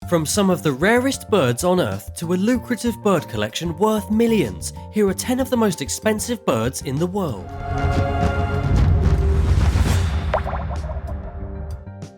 From some of the rarest birds on Earth to a lucrative bird collection worth millions, here are 10 of the most expensive birds in the world.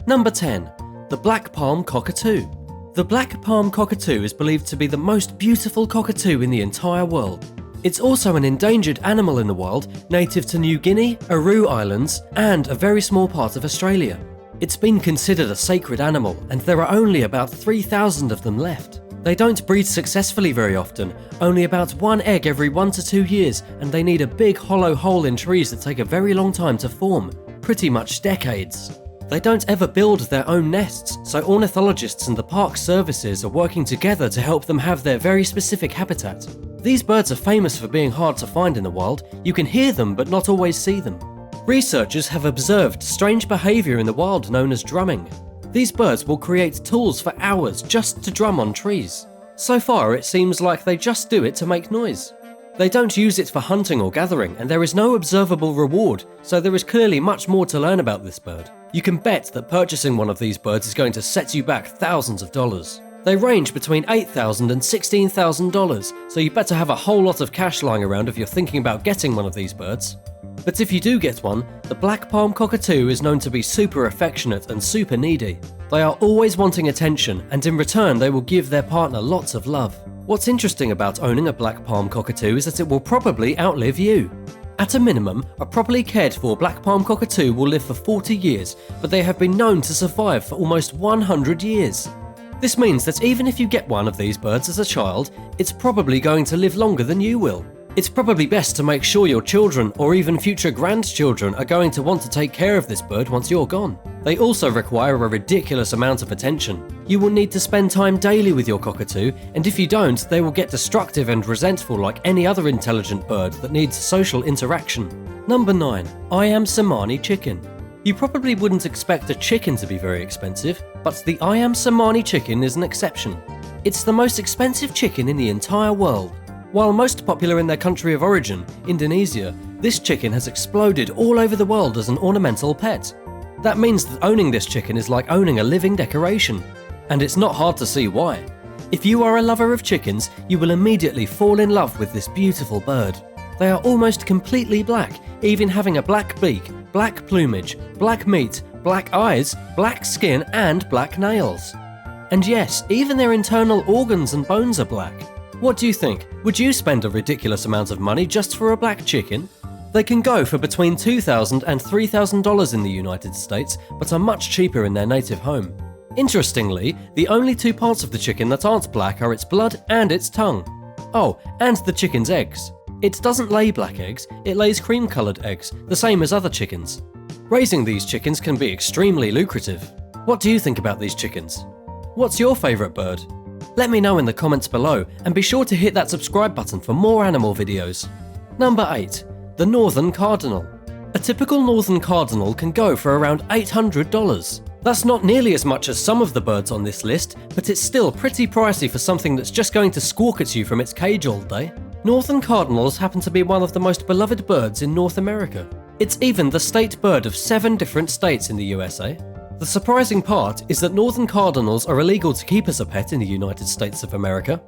Number 10. The black palm cockatoo. The black palm cockatoo is believed to be the most beautiful cockatoo in the entire world. It's also an endangered animal in the world, native to New Guinea, Aru Islands, and a very small part of Australia. It's been considered a sacred animal, and there are only about 3,000 of them left. They don't breed successfully very often, only about one egg every 1 to 2 years, and they need a big hollow hole in trees that take a very long time to form, pretty much decades. They don't ever build their own nests, so ornithologists and the park services are working together to help them have their very specific habitat. These birds are famous for being hard to find in the wild. You can hear them but not always see them. Researchers have observed strange behaviour in the wild known as drumming. These birds will create tools for hours just to drum on trees. So far it seems like they just do it to make noise. They don't use it for hunting or gathering, and there is no observable reward, so there is clearly much more to learn about this bird. You can bet that purchasing one of these birds is going to set you back thousands of dollars. They range between $8,000 and $16,000, so you better have a whole lot of cash lying around if you're thinking about getting one of these birds. But if you do get one, the black palm cockatoo is known to be super affectionate and super needy. They are always wanting attention, and in return they will give their partner lots of love. What's interesting about owning a black palm cockatoo is that it will probably outlive you. At a minimum, a properly cared for black palm cockatoo will live for 40 years, but they have been known to survive for almost 100 years. This means that even if you get one of these birds as a child, it's probably going to live longer than you will. It's probably best to make sure your children or even future grandchildren are going to want to take care of this bird once you're gone. They also require a ridiculous amount of attention. You will need to spend time daily with your cockatoo, and if you don't, they will get destructive and resentful like any other intelligent bird that needs social interaction. Number 9. Ayam Cemani chicken. You probably wouldn't expect a chicken to be very expensive, but the Ayam Cemani chicken is an exception. It's the most expensive chicken in the entire world. While most popular in their country of origin, Indonesia, this chicken has exploded all over the world as an ornamental pet. That means that owning this chicken is like owning a living decoration. And it's not hard to see why. If you are a lover of chickens, you will immediately fall in love with this beautiful bird. They are almost completely black, even having a black beak, black plumage, black meat, black eyes, black skin, and black nails. And yes, even their internal organs and bones are black. What do you think? Would you spend a ridiculous amount of money just for a black chicken? They can go for between $2,000 and $3,000 in the United States, but are much cheaper in their native home. Interestingly, the only two parts of the chicken that aren't black are its blood and its tongue. Oh, and the chicken's eggs. It doesn't lay black eggs, it lays cream-coloured eggs, the same as other chickens. Raising these chickens can be extremely lucrative. What do you think about these chickens? What's your favourite bird? Let me know in the comments below, and be sure to hit that subscribe button for more animal videos. Number 8. The Northern Cardinal. A typical Northern Cardinal can go for around $800. That's not nearly as much as some of the birds on this list, but it's still pretty pricey for something that's just going to squawk at you from its cage all day. Northern Cardinals happen to be one of the most beloved birds in North America. It's even the state bird of 7 different states in the USA. The surprising part is that Northern Cardinals are illegal to keep as a pet in the United States of America.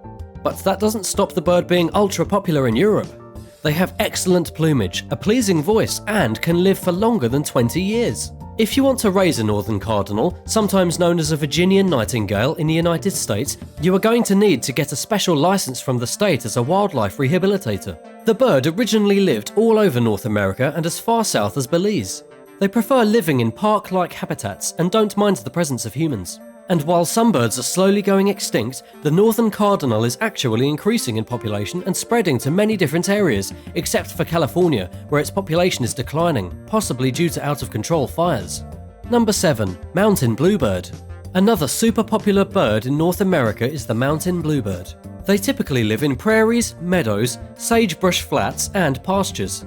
But that doesn't stop the bird being ultra popular in Europe. They have excellent plumage, a pleasing voice, and can live for longer than 20 years. If you want to raise a Northern Cardinal, sometimes known as a Virginian Nightingale in the United States, you are going to need to get a special license from the state as a wildlife rehabilitator. The bird originally lived all over North America and as far south as Belize. They prefer living in park-like habitats and don't mind the presence of humans. And while some birds are slowly going extinct, the Northern Cardinal is actually increasing in population and spreading to many different areas, except for California, where its population is declining, possibly due to out-of-control fires. Number 7. Mountain Bluebird. Another super popular bird in North America is the mountain bluebird. They typically live in prairies, meadows, sagebrush flats, and pastures.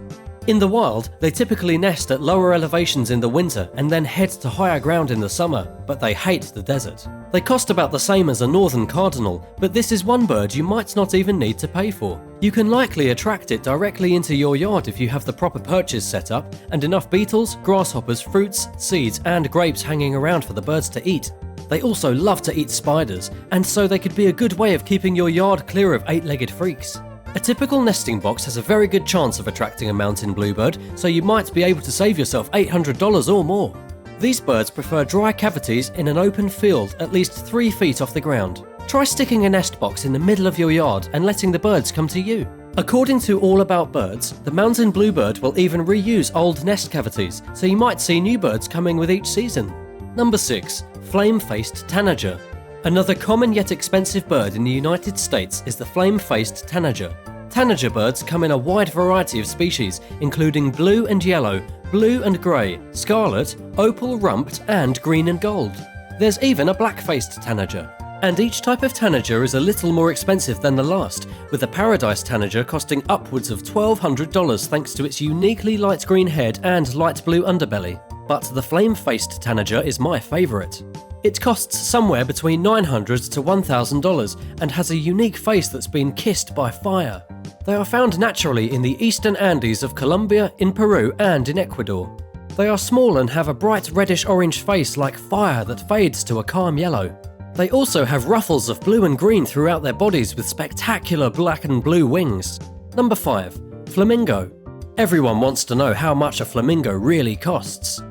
In the wild, they typically nest at lower elevations in the winter and then head to higher ground in the summer, but they hate the desert. They cost about the same as a Northern Cardinal, but this is one bird you might not even need to pay for. You can likely attract it directly into your yard if you have the proper perches set up and enough beetles, grasshoppers, fruits, seeds, and grapes hanging around for the birds to eat. They also love to eat spiders, and so they could be a good way of keeping your yard clear of 8-legged freaks. A typical nesting box has a very good chance of attracting a mountain bluebird, so you might be able to save yourself $800 or more. These birds prefer dry cavities in an open field at least 3 feet off the ground. Try sticking a nest box in the middle of your yard and letting the birds come to you. According to All About Birds, the mountain bluebird will even reuse old nest cavities, so you might see new birds coming with each season. Number 6. Flame-faced tanager. Another common yet expensive bird in the United States is the flame-faced tanager. Tanager birds come in a wide variety of species, including blue and yellow, blue and grey, scarlet, opal rumped, and green and gold. There's even a black-faced tanager. And each type of tanager is a little more expensive than the last, with the paradise tanager costing upwards of $1,200 thanks to its uniquely light green head and light blue underbelly. But the flame-faced tanager is my favourite. It costs somewhere between $900 to $1,000 and has a unique face that's been kissed by fire. They are found naturally in the eastern Andes of Colombia, in Peru, and in Ecuador. They are small and have a bright reddish-orange face like fire that fades to a calm yellow. They also have ruffles of blue and green throughout their bodies with spectacular black and blue wings. Number 5. Flamingo. Everyone wants to know how much a flamingo really costs.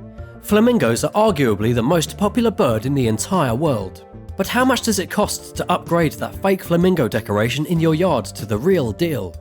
Flamingos are arguably the most popular bird in the entire world. But how much does it cost to upgrade that fake flamingo decoration in your yard to the real deal?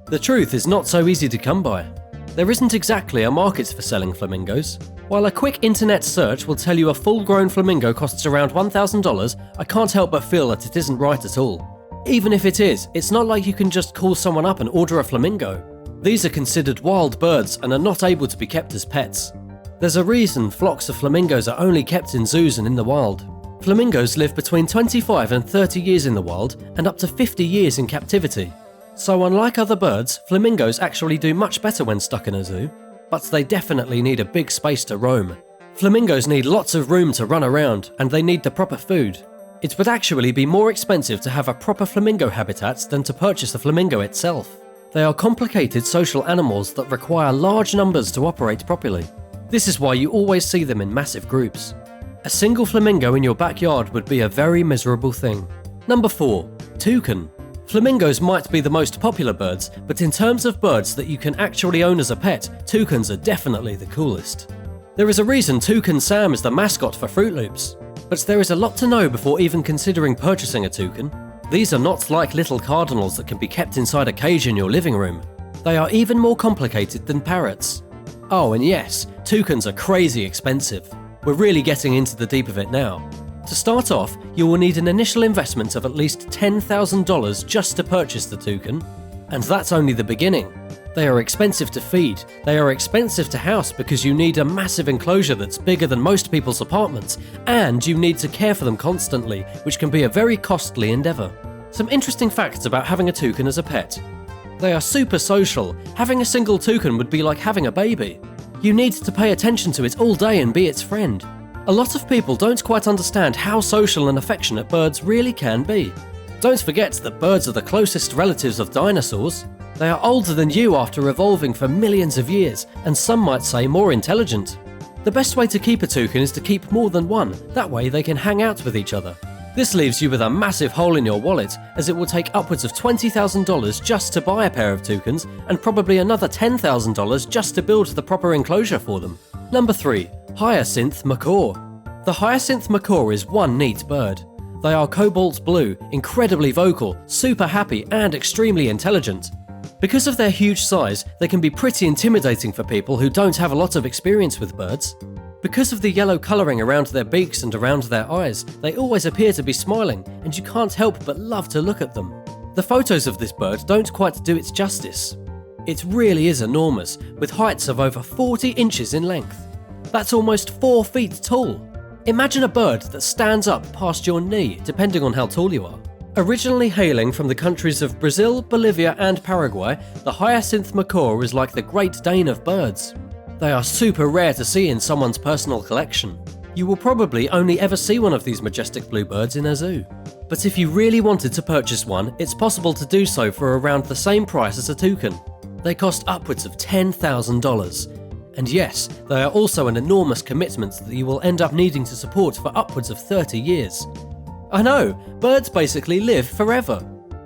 The truth is not so easy to come by. There isn't exactly a market for selling flamingos. While a quick internet search will tell you a full-grown flamingo costs around $1,000, I can't help but feel that it isn't right at all. Even if it is, it's not like you can just call someone up and order a flamingo. These are considered wild birds and are not able to be kept as pets. There's a reason flocks of flamingos are only kept in zoos and in the wild. Flamingos live between 25 and 30 years in the wild and up to 50 years in captivity. So unlike other birds, flamingos actually do much better when stuck in a zoo, but they definitely need a big space to roam. Flamingos need lots of room to run around, and they need the proper food. It would actually be more expensive to have a proper flamingo habitat than to purchase the flamingo itself. They are complicated social animals that require large numbers to operate properly. This is why you always see them in massive groups. A single flamingo in your backyard would be a very miserable thing. Number 4. Toucan. Flamingos might be the most popular birds, but in terms of birds that you can actually own as a pet, toucans are definitely the coolest. There is a reason Toucan Sam is the mascot for Fruit Loops. But there is a lot to know before even considering purchasing a toucan. These are not like little cardinals that can be kept inside a cage in your living room. They are even more complicated than parrots. Oh, and yes, toucans are crazy expensive. We're really getting into the deep of it now. To start off, you will need an initial investment of at least $10,000 just to purchase the toucan. And that's only the beginning. They are expensive to feed, they are expensive to house because you need a massive enclosure that's bigger than most people's apartments, and you need to care for them constantly, which can be a very costly endeavour. Some interesting facts about having a toucan as a pet. They are super social. Having a single toucan would be like having a baby. You need to pay attention to it all day and be its friend. A lot of people don't quite understand how social and affectionate birds really can be. Don't forget that birds are the closest relatives of dinosaurs. They are older than you after evolving for millions of years, and some might say more intelligent. The best way to keep a toucan is to keep more than one, that way they can hang out with each other. This leaves you with a massive hole in your wallet, as it will take upwards of $20,000 just to buy a pair of toucans, and probably another $10,000 just to build the proper enclosure for them. Number 3. Hyacinth macaw. The hyacinth macaw is one neat bird. They are cobalt blue, incredibly vocal, super happy, and extremely intelligent. Because of their huge size, they can be pretty intimidating for people who don't have a lot of experience with birds. Because of the yellow colouring around their beaks and around their eyes, they always appear to be smiling, and you can't help but love to look at them. The photos of this bird don't quite do it justice. It really is enormous, with heights of over 40 inches in length. That's almost 4 feet tall. Imagine a bird that stands up past your knee, depending on how tall you are. Originally hailing from the countries of Brazil, Bolivia, and Paraguay, the hyacinth macaw is like the Great Dane of birds. They are super rare to see in someone's personal collection. You will probably only ever see one of these majestic bluebirds in a zoo. But if you really wanted to purchase one, it's possible to do so for around the same price as a toucan. They cost upwards of $10,000. And yes, they are also an enormous commitment that you will end up needing to support for upwards of 30 years. I know, birds basically live forever.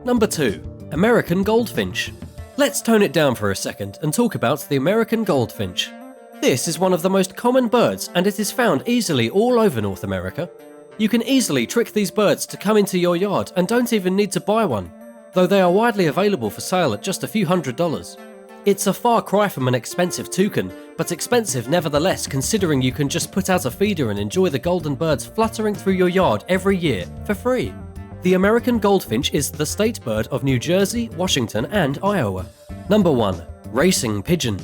Number 2. American Goldfinch. Let's tone it down for a second and talk about the American Goldfinch. This is one of the most common birds and it is found easily all over North America. You can easily trick these birds to come into your yard and don't even need to buy one, though they are widely available for sale at just a few $100s. It's a far cry from an expensive toucan, but expensive nevertheless considering you can just put out a feeder and enjoy the golden birds fluttering through your yard every year for free. The American Goldfinch is the state bird of New Jersey, Washington and Iowa. Number 1. Racing Pigeon.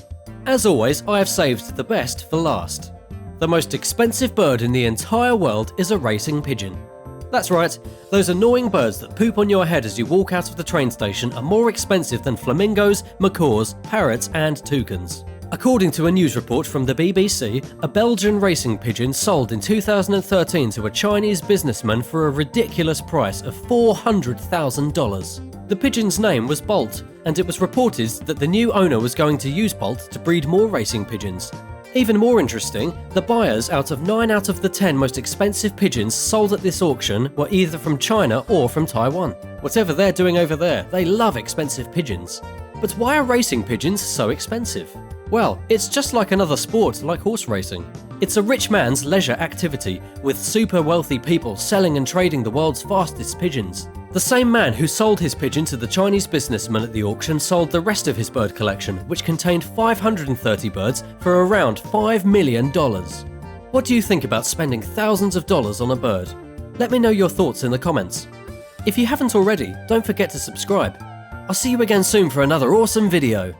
As always, I have saved the best for last. The most expensive bird in the entire world is a racing pigeon. That's right, those annoying birds that poop on your head as you walk out of the train station are more expensive than flamingos, macaws, parrots and toucans. According to a news report from the BBC, a Belgian racing pigeon sold in 2013 to a Chinese businessman for a ridiculous price of $400,000. The pigeon's name was Bolt, and it was reported that the new owner was going to use Bolt to breed more racing pigeons. Even more interesting, the buyers out of 9 out of the 10 most expensive pigeons sold at this auction were either from China or from Taiwan. Whatever they're doing over there, they love expensive pigeons. But why are racing pigeons so expensive? Well, it's just like another sport like horse racing. It's a rich man's leisure activity, with super wealthy people selling and trading the world's fastest pigeons. The same man who sold his pigeon to the Chinese businessman at the auction sold the rest of his bird collection, which contained 530 birds for around $5 million. What do you think about spending thousands of dollars on a bird? Let me know your thoughts in the comments. If you haven't already, don't forget to subscribe. I'll see you again soon for another awesome video.